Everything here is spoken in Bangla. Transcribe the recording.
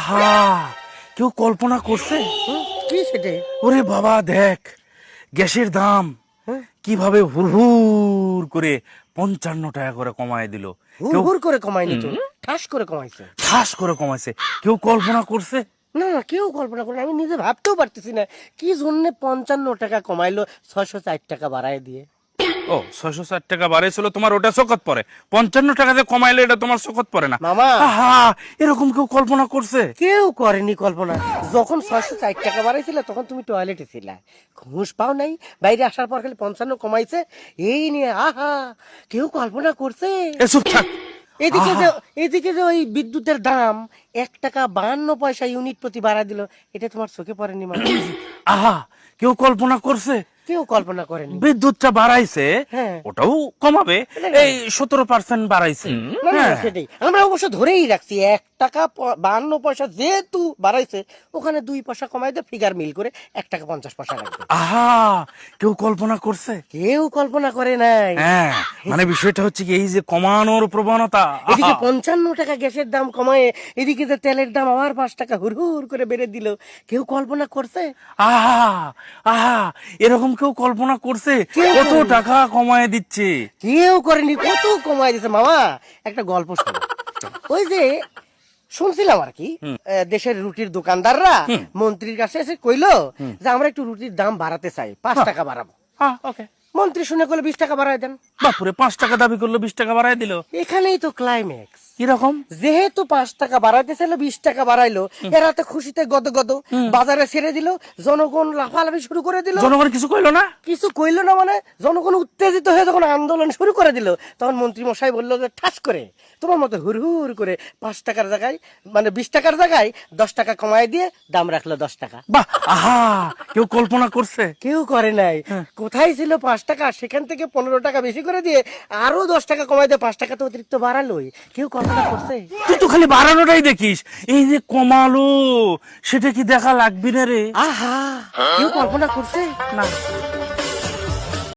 আহা, কেউ কল্পনা করছে? কি সেটা? ওরে বাবা, দেখ গ্যাসের দাম কিভাবে হুড় করে 55 টাকা করে কমায় দিল। কেউ হুড় করে কমায়নি তো, ঠাস করে কমাইছে। ঠাস করে কমাইছে। কেউ কল্পনা করছে? না না, কেউ কল্পনা করে, আমি নিজে ভাবতেও পারতেছি না কি জন্য 55 টাকা কমাইলো 604 টাকা বাড়ায় দিয়ে। ও, 660 টাকা বাড়াইছিল, তোমার ওটা চোখত পড়ে। 55 টাকাতে কমাইলে এটা তোমার চোখত পড়ে না। মামা, আহা, এরকম কেউ কল্পনা করছে? কেউ করেনি কল্পনা। যখন 604 টাকা বাড়াইছিল তখন তুমি টয়লেটে ছিলা, ঘুষ পাও নাই, বাইরে আসার পর খালি 55 কমাইছে এই নিয়ে। আহা, কেউ কল্পনা করছে? এ চুপ থাক। এদিকে আহা। যে এদিকে যে ওই বিদ্যুতের দাম 1 টাকা 52 পয়সা ইউনিট প্রতি বাড়া দিল, এটা তোমার চোখে পড়েনি মানে? আহা, কেউ কল্পনা করছে? কেউ কল্পনা করেনি। বিদ্যুৎটা বাড়াইছে, হ্যাঁ। ওটাও কমাবে। এই 17% বাড়াইছে। না না, হ্যাঁ। সেটাই আমরা অবশ্য ধরেই রাখছি। 1 টাকা 52 পয়সা যেহেতু বাড়াইছে, ওখানে 2 পয়সা কমাই দিয়ে ফিগার মিল করে 1 টাকা 50 পয়সা লাগবে। আহা, কেউ কল্পনা করছে? কেউ কল্পনা করে নাই। হ্যাঁ, মানে বিষয়টা হচ্ছে কি, এই যে কমানোর প্রবণতা, এদিকে আহা, 55 টাকা গ্যাসের দাম কমায়, এদিকে যে তেলের দাম আবার 5 টাকা হুড় করে বেড়ে দিল, কেউ কল্পনা করছে? আহা, আহা, এরকম কেউ কল্পনা করছে? কেউ কত করেনি। টাকা কমায় দিচ্ছে। কেউ করেনি। কত কমায় দিছে মামা। একটা গল্প শোনো। ওই যে শুনছিলাম আর কি, দেশের রুটির দোকানদাররা মন্ত্রীর কাছে এসে কইলো যে আমরা একটু রুটির দাম বাড়াতে চাই, 5 টাকা বাড়াবো। ওকে। মন্ত্রী শুনে করলে 20 টাকা বাড়ায় দেন। বাপুরে, 5 টাকা দাবি করলো, 20 টাকা বাড়ায় দিল। এখানেই তো ক্লাইম্যাক্স। কিরকম? যেহেতু 5 টাকা বাড়াইতে চাইলো, 20 টাকা বাড়াইলো, এরা তো খুশিতে গদ বাজারে ছেড়ে দিল, জনগণ লাফালাফি শুরু করে দিল। জনগণ কিছু কইলো না? কিছু কইলো না মানে, জনগণ উত্তেজিত হয়ে যখন আন্দোলন শুরু করে দিল, তখন মন্ত্রী মশাই বললো যে ঠাস করে তোমার মতো হুড় করে 5 টাকার জায়গায়, মানে 20 টাকার জায়গায় 10 টাকা কমায় দিয়ে দাম রাখলো 10 টাকা। বাহ, আহা, কেউ কল্পনা করছে? কেউ করে নাই। কোথায় ছিল 5 টাকা, সেখান থেকে 15 টাকা বেশি করে দিয়ে আরো 10 টাকা কমায় দিয়ে 5 টাকা তো অতিরিক্ত বাড়ালোই। কেউ কল্পনা করছে? তুই তো খালি বাড়ানোটাই দেখিস, এই যে কমালো সেটা কি দেখা লাগবি না রে? আহা, কেউ কল্পনা করছে? না।